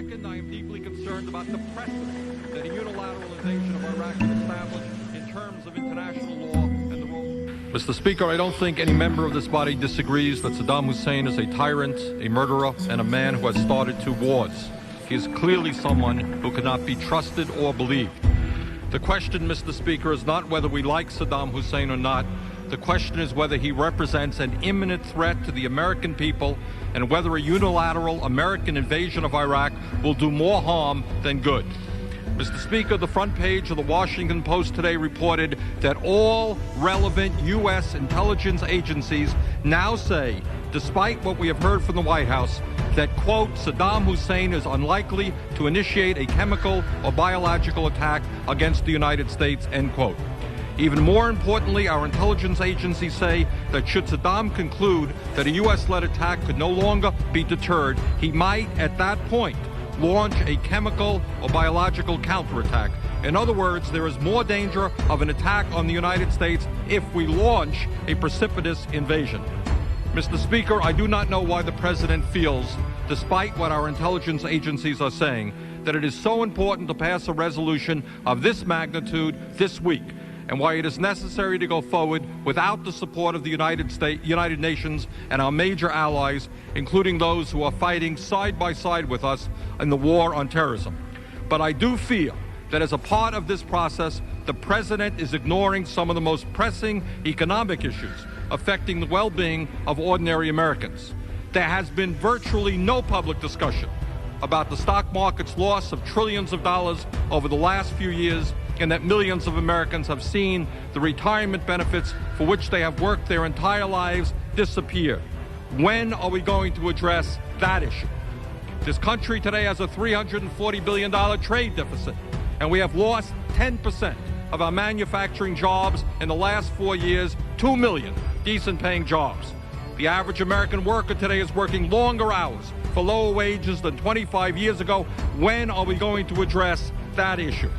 Second, I am deeply concerned about the precedent that a unilateral invasion of Iraq would establish in terms of international law and the role. Mr. Speaker, I don't think any member of this body disagrees that Saddam Hussein is a tyrant, a murderer, and a man who has started 2 wars. He is clearly someone who cannot be trusted or believed. The question, Mr. Speaker, is not whether we like Saddam Hussein or not. The question is whether he represents an imminent threat to the American people and whether a unilateral American invasion of Iraq will do more harm than good. Mr. Speaker, the front page of the Washington Post today reported that all relevant U.S. intelligence agencies now say, despite what we have heard from the White House, that, quote, Saddam Hussein is unlikely to initiate a chemical or biological attack against the United States, end quote. Even more importantly, our intelligence agencies say that should Saddam conclude that a U.S.-led attack could no longer be deterred, he might, at that point, launch a chemical or biological counterattack. In other words, there is more danger of an attack on the United States if we launch a precipitous invasion. Mr. Speaker, I do not know why the President feels, despite what our intelligence agencies are saying, that it is so important to pass a resolution of this magnitude this week, and why it is necessary to go forward without the support of the United Nations and our major allies, including those who are fighting side by side with us in the war on terrorism. But I do feel that as a part of this process, the President is ignoring some of the most pressing economic issues affecting the well-being of ordinary Americans. There has been virtually no public discussion about the stock market's loss of trillions of dollars over the last few years, and that millions of Americans have seen the retirement benefits for which they have worked their entire lives disappear. When are we going to address that issue? This country today has a $340 billion trade deficit, and we have lost 10% of our manufacturing jobs in the last 4 years, 2 million decent-paying jobs. The average American worker today is working longer hours for lower wages than 25 years ago. When are we going to address that issue?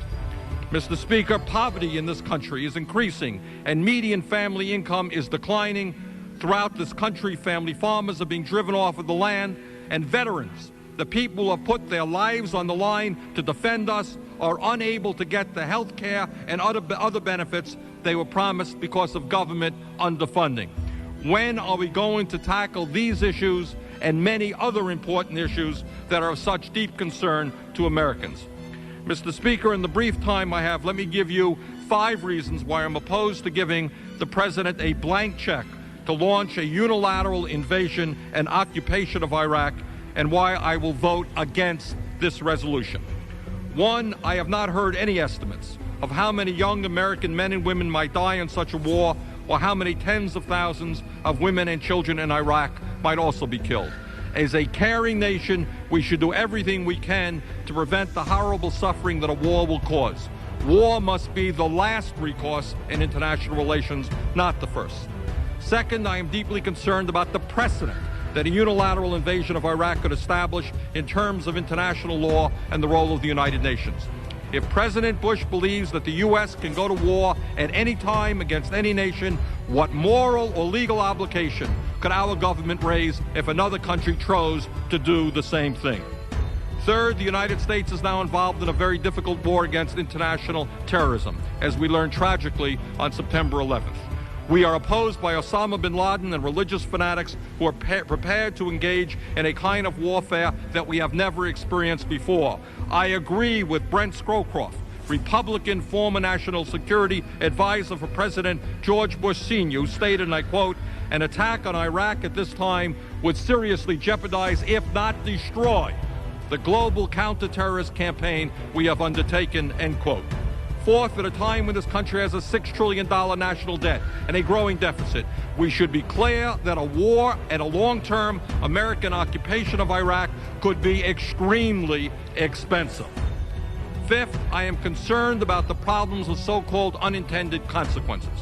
Mr. Speaker, poverty in this country is increasing and median family income is declining. Throughout this country, family farmers are being driven off of the land, and veterans, the people who have put their lives on the line to defend us, are unable to get the health care and other benefits they were promised because of government underfunding. When are we going to tackle these issues and many other important issues that are of such deep concern to Americans? Mr. Speaker, in the brief time I have, let me give you 5 reasons why I'm opposed to giving the President a blank check to launch a unilateral invasion and occupation of Iraq, and why I will vote against this resolution. 1, I have not heard any estimates of how many young American men and women might die in such a war, or how many tens of thousands of women and children in Iraq might also be killed. As a caring nation, we should do everything we can to prevent the horrible suffering that a war will cause. War must be the last recourse in international relations, not the first. Second, I am deeply concerned about the precedent that a unilateral invasion of Iraq could establish in terms of international law and the role of the United Nations. If President Bush believes that the U.S. can go to war at any time against any nation, what moral or legal obligation could our government raise if another country chose to do the same thing? Third, the United States is now involved in a very difficult war against international terrorism, as we learned tragically on September 11th. We are opposed by Osama bin Laden and religious fanatics who are prepared to engage in a kind of warfare that we have never experienced before. I agree with Brent Scowcroft, Republican former National Security Advisor for President George Bush Sr., who stated, and I quote, "An attack on Iraq at this time would seriously jeopardize, if not destroy, the global counterterrorist campaign we have undertaken," end quote. Fourth, at a time when this country has a $6 trillion national debt and a growing deficit, we should be clear that a war and a long-term American occupation of Iraq could be extremely expensive. Fifth, I am concerned about the problems of so-called unintended consequences.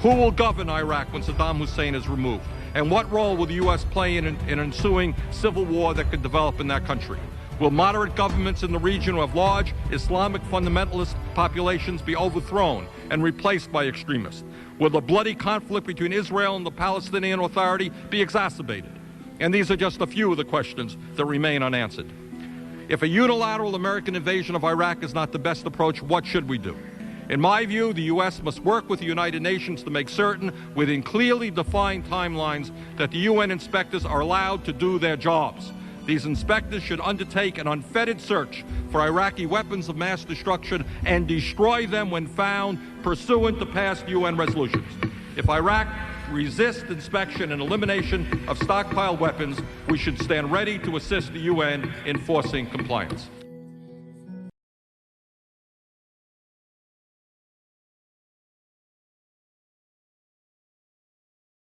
Who will govern Iraq when Saddam Hussein is removed? And what role will the U.S. play in an ensuing civil war that could develop in that country? Will moderate governments in the region who have large Islamic fundamentalist populations be overthrown and replaced by extremists? Will the bloody conflict between Israel and the Palestinian Authority be exacerbated? And these are just a few of the questions that remain unanswered. If a unilateral American invasion of Iraq is not the best approach, what should we do? In my view, the U.S. must work with the United Nations to make certain, within clearly defined timelines, that the UN inspectors are allowed to do their jobs. These inspectors should undertake an unfettered search for Iraqi weapons of mass destruction and destroy them when found, pursuant to past UN resolutions. If Iraq resists inspection and elimination of stockpiled weapons, we should stand ready to assist the UN in forcing compliance.